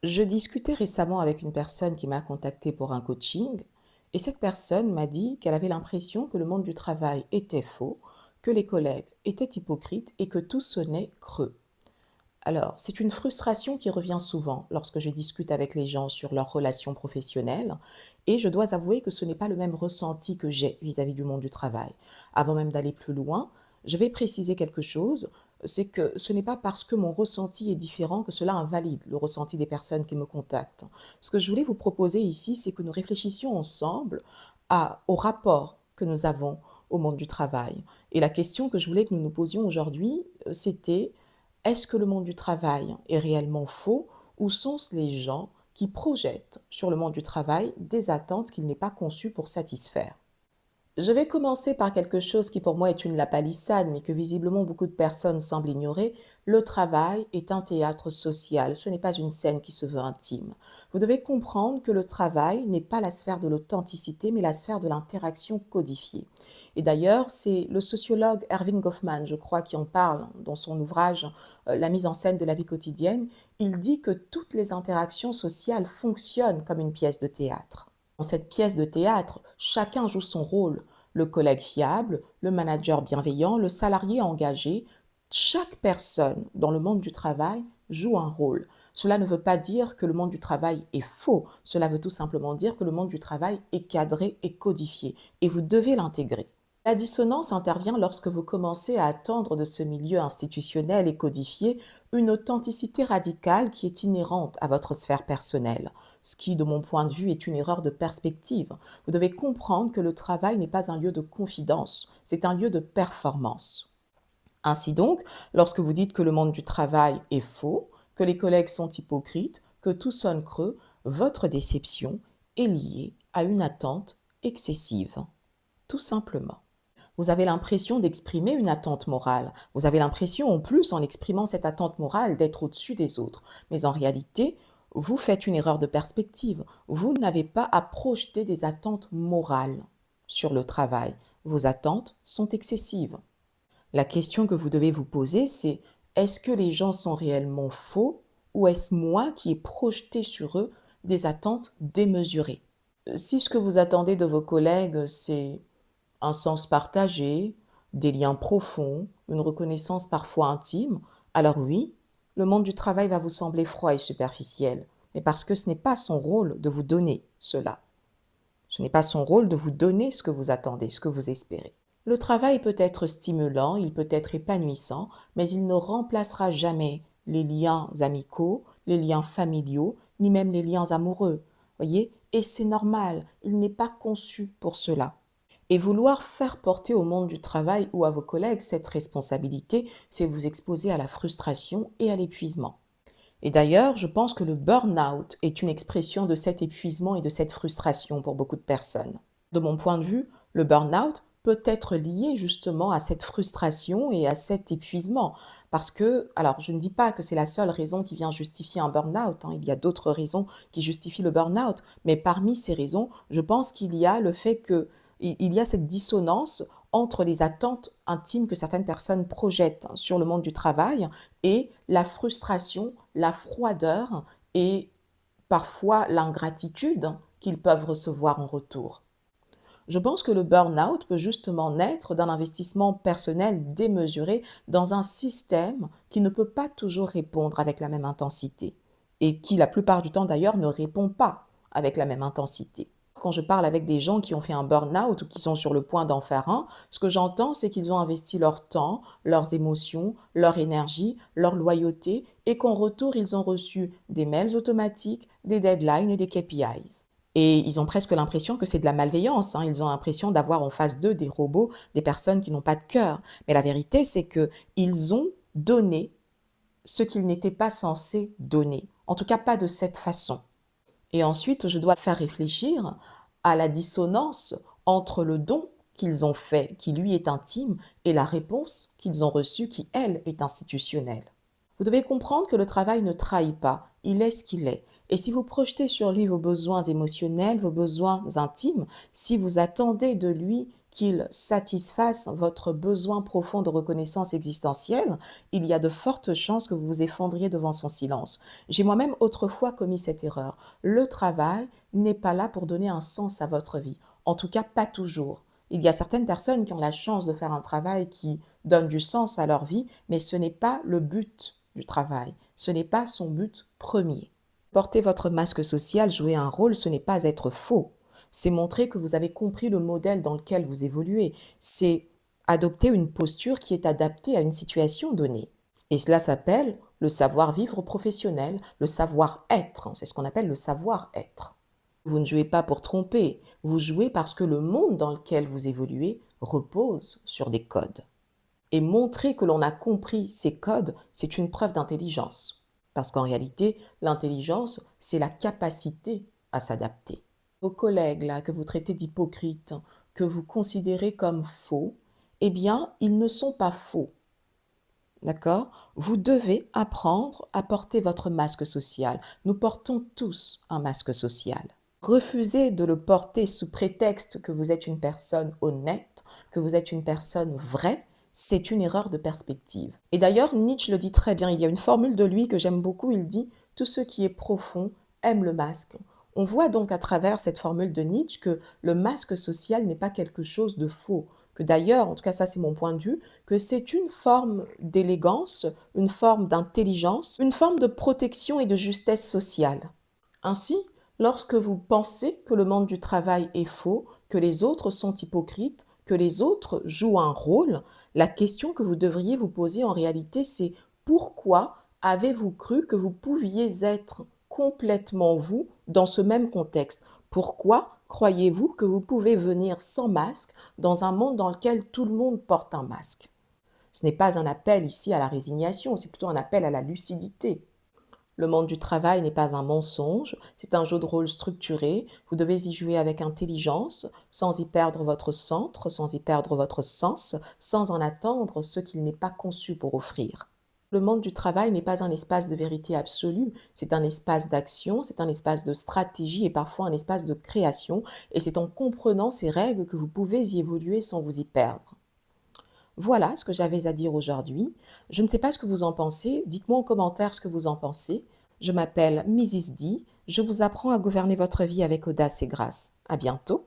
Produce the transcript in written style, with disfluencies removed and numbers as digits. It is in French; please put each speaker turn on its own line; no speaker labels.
Je discutais récemment avec une personne qui m'a contacté pour un coaching et cette personne m'a dit qu'elle avait l'impression que le monde du travail était faux, que les collègues étaient hypocrites et que tout sonnait creux. Alors, c'est une frustration qui revient souvent lorsque je discute avec les gens sur leurs relations professionnelles et je dois avouer que ce n'est pas le même ressenti que j'ai vis-à-vis du monde du travail. Avant même d'aller plus loin, je vais préciser quelque chose, c'est que ce n'est pas parce que mon ressenti est différent que cela invalide le ressenti des personnes qui me contactent. Ce que je voulais vous proposer ici, c'est que nous réfléchissions ensemble au rapport que nous avons au monde du travail. Et la question que je voulais que nous nous posions aujourd'hui, c'était est-ce que le monde du travail est réellement faux ou sont-ce les gens qui projettent sur le monde du travail des attentes qu'il n'est pas conçu pour satisfaire? Je vais commencer par quelque chose qui pour moi est une lapalissade, mais que visiblement beaucoup de personnes semblent ignorer. Le travail est un théâtre social, ce n'est pas une scène qui se veut intime. Vous devez comprendre que le travail n'est pas la sphère de l'authenticité, mais la sphère de l'interaction codifiée. Et d'ailleurs, c'est le sociologue Erving Goffman, je crois, qui en parle dans son ouvrage La mise en scène de la vie quotidienne. Il dit que toutes les interactions sociales fonctionnent comme une pièce de théâtre. Dans cette pièce de théâtre, chacun joue son rôle. Le collègue fiable, le manager bienveillant, le salarié engagé. Chaque personne dans le monde du travail joue un rôle. Cela ne veut pas dire que le monde du travail est faux. Cela veut tout simplement dire que le monde du travail est cadré et codifié. Et vous devez l'intégrer. La dissonance intervient lorsque vous commencez à attendre de ce milieu institutionnel et codifié une authenticité radicale qui est inhérente à votre sphère personnelle, ce qui, de mon point de vue, est une erreur de perspective. Vous devez comprendre que le travail n'est pas un lieu de confidence, c'est un lieu de performance. Ainsi donc, lorsque vous dites que le monde du travail est faux, que les collègues sont hypocrites, que tout sonne creux, votre déception est liée à une attente excessive, tout simplement. Vous avez l'impression d'exprimer une attente morale. Vous avez l'impression, en plus, en exprimant cette attente morale, d'être au-dessus des autres. Mais en réalité, vous faites une erreur de perspective. Vous n'avez pas à projeter des attentes morales sur le travail. Vos attentes sont excessives. La question que vous devez vous poser, c'est est-ce que les gens sont réellement faux ou est-ce moi qui ai projeté sur eux des attentes démesurées? Si ce que vous attendez de vos collègues, c'est un sens partagé, des liens profonds, une reconnaissance parfois intime, alors oui, le monde du travail va vous sembler froid et superficiel, mais parce que ce n'est pas son rôle de vous donner cela. Ce n'est pas son rôle de vous donner ce que vous attendez, ce que vous espérez. Le travail peut être stimulant, il peut être épanouissant, mais il ne remplacera jamais les liens amicaux, les liens familiaux, ni même les liens amoureux. Voyez? Et c'est normal, il n'est pas conçu pour cela. Et vouloir faire porter au monde du travail ou à vos collègues cette responsabilité, c'est vous exposer à la frustration et à l'épuisement. Et d'ailleurs, je pense que le burn-out est une expression de cet épuisement et de cette frustration pour beaucoup de personnes. De mon point de vue, le burn-out peut être lié justement à cette frustration et à cet épuisement. Parce que, alors je ne dis pas que c'est la seule raison qui vient justifier un burn-out, hein, il y a d'autres raisons qui justifient le burn-out, mais parmi ces raisons, je pense qu'il y a le fait que il y a cette dissonance entre les attentes intimes que certaines personnes projettent sur le monde du travail et la frustration, la froideur et parfois l'ingratitude qu'ils peuvent recevoir en retour. Je pense que le burn-out peut justement naître d'un investissement personnel démesuré dans un système qui ne peut pas toujours répondre avec la même intensité et qui, la plupart du temps d'ailleurs, ne répond pas avec la même intensité. Quand je parle avec des gens qui ont fait un burn-out ou qui sont sur le point d'en faire un, ce que j'entends, c'est qu'ils ont investi leur temps, leurs émotions, leur énergie, leur loyauté et qu'en retour, ils ont reçu des mails automatiques, des deadlines et des KPIs. Et ils ont presque l'impression que c'est de la malveillance, hein. Ils ont l'impression d'avoir en face d'eux des robots, des personnes qui n'ont pas de cœur. Mais la vérité, c'est qu'ils ont donné ce qu'ils n'étaient pas censés donner. En tout cas, pas de cette façon. Et ensuite, je dois faire réfléchir à la dissonance entre le don qu'ils ont fait, qui lui est intime, et la réponse qu'ils ont reçue, qui elle est institutionnelle. Vous devez comprendre que le travail ne trahit pas, il est ce qu'il est. Et si vous projetez sur lui vos besoins émotionnels, vos besoins intimes, si vous attendez de lui qu'il satisfasse votre besoin profond de reconnaissance existentielle, il y a de fortes chances que vous vous effondriez devant son silence. J'ai moi-même autrefois commis cette erreur. Le travail n'est pas là pour donner un sens à votre vie. En tout cas, pas toujours. Il y a certaines personnes qui ont la chance de faire un travail qui donne du sens à leur vie, mais ce n'est pas le but du travail. Ce n'est pas son but premier. Porter votre masque social, jouer un rôle, ce n'est pas être faux. C'est montrer que vous avez compris le modèle dans lequel vous évoluez. C'est adopter une posture qui est adaptée à une situation donnée. Et cela s'appelle le savoir-vivre professionnel, le savoir-être. C'est ce qu'on appelle le savoir-être. Vous ne jouez pas pour tromper, vous jouez parce que le monde dans lequel vous évoluez repose sur des codes. Et montrer que l'on a compris ces codes, c'est une preuve d'intelligence. Parce qu'en réalité, l'intelligence, c'est la capacité à s'adapter. Vos collègues, là, que vous traitez d'hypocrites, que vous considérez comme faux, eh bien, ils ne sont pas faux. D'accord? Vous devez apprendre à porter votre masque social. Nous portons tous un masque social. Refusez de le porter sous prétexte que vous êtes une personne honnête, que vous êtes une personne vraie, c'est une erreur de perspective. Et d'ailleurs, Nietzsche le dit très bien, il y a une formule de lui que j'aime beaucoup, il dit « Tout ce qui est profond aime le masque ». On voit donc à travers cette formule de Nietzsche que le masque social n'est pas quelque chose de faux, que d'ailleurs, en tout cas ça c'est mon point de vue, que c'est une forme d'élégance, une forme d'intelligence, une forme de protection et de justesse sociale. Ainsi, lorsque vous pensez que le monde du travail est faux, que les autres sont hypocrites, que les autres jouent un rôle, la question que vous devriez vous poser en réalité, c'est pourquoi avez-vous cru que vous pouviez être complètement vous dans ce même contexte? Pourquoi croyez-vous que vous pouvez venir sans masque dans un monde dans lequel tout le monde porte un masque? Ce n'est pas un appel ici à la résignation, c'est plutôt un appel à la lucidité. Le monde du travail n'est pas un mensonge, c'est un jeu de rôle structuré. Vous devez y jouer avec intelligence, sans y perdre votre centre, sans y perdre votre sens, sans en attendre ce qu'il n'est pas conçu pour offrir. Le monde du travail n'est pas un espace de vérité absolue, c'est un espace d'action, c'est un espace de stratégie et parfois un espace de création, et c'est en comprenant ces règles que vous pouvez y évoluer sans vous y perdre. Voilà ce que j'avais à dire aujourd'hui. Je ne sais pas ce que vous en pensez. Dites-moi en commentaire ce que vous en pensez. Je m'appelle Mrs. D. Je vous apprends à gouverner votre vie avec audace et grâce. À bientôt.